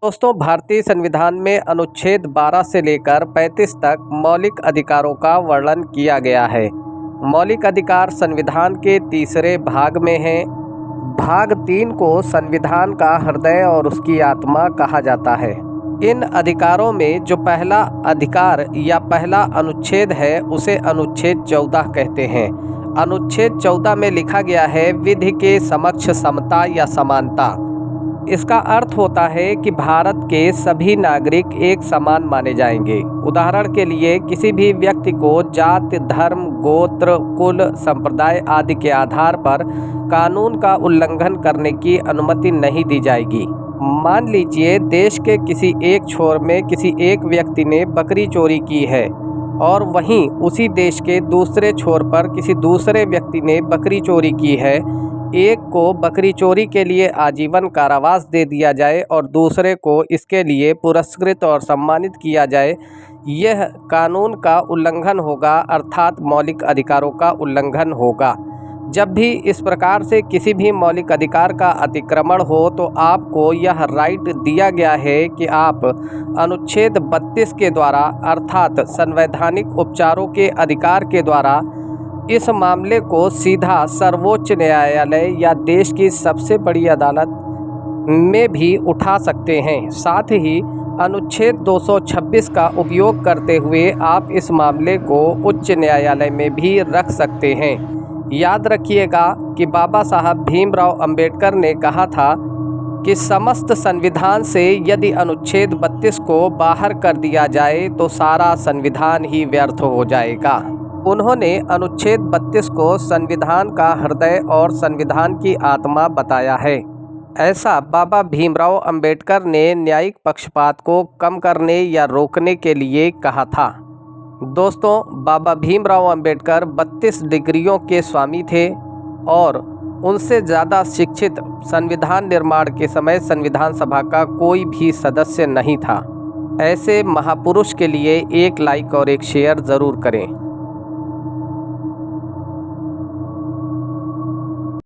दोस्तों, भारतीय संविधान में अनुच्छेद 12 से लेकर 35 तक मौलिक अधिकारों का वर्णन किया गया है। मौलिक अधिकार संविधान के तीसरे भाग में हैं। भाग 3 को संविधान का हृदय और उसकी आत्मा कहा जाता है। इन अधिकारों में जो पहला अधिकार या पहला अनुच्छेद है उसे अनुच्छेद 14 कहते हैं। अनुच्छेद 14 में लिखा गया है, विधि के समक्ष समता या समानता। इसका अर्थ होता है कि भारत के सभी नागरिक एक समान माने जाएंगे। उदाहरण के लिए, किसी भी व्यक्ति को जाति, धर्म, गोत्र, कुल, संप्रदाय आदि के आधार पर कानून का उल्लंघन करने की अनुमति नहीं दी जाएगी। मान लीजिए, देश के किसी एक छोर में किसी एक व्यक्ति ने बकरी चोरी की है और वहीं उसी देश के दूसरे छोर पर किसी दूसरे व्यक्ति ने बकरी चोरी की है। एक को बकरी चोरी के लिए आजीवन कारावास दे दिया जाए और दूसरे को इसके लिए पुरस्कृत और सम्मानित किया जाए। यह कानून का उल्लंघन होगा, अर्थात मौलिक अधिकारों का उल्लंघन होगा। जब भी इस प्रकार से किसी भी मौलिक अधिकार का अतिक्रमण हो तो आपको यह राइट दिया गया है कि आप अनुच्छेद 32 के द्वारा, अर्थात संवैधानिक उपचारों के अधिकार के द्वारा इस मामले को सीधा सर्वोच्च न्यायालय या देश की सबसे बड़ी अदालत में भी उठा सकते हैं। साथ ही अनुच्छेद 226 का उपयोग करते हुए आप इस मामले को उच्च न्यायालय में भी रख सकते हैं। याद रखिएगा कि बाबा साहब भीमराव अंबेडकर ने कहा था कि समस्त संविधान से यदि अनुच्छेद 32 को बाहर कर दिया जाए तो सारा संविधान ही व्यर्थ हो जाएगा। उन्होंने अनुच्छेद 32 को संविधान का हृदय और संविधान की आत्मा बताया है। ऐसा बाबा भीमराव अंबेडकर ने न्यायिक पक्षपात को कम करने या रोकने के लिए कहा था। दोस्तों, बाबा भीमराव अंबेडकर 32 डिग्रियों के स्वामी थे और उनसे ज़्यादा शिक्षित संविधान निर्माण के समय संविधान सभा का कोई भी सदस्य नहीं था। ऐसे महापुरुष के लिए एक लाइक और एक शेयर ज़रूर करें।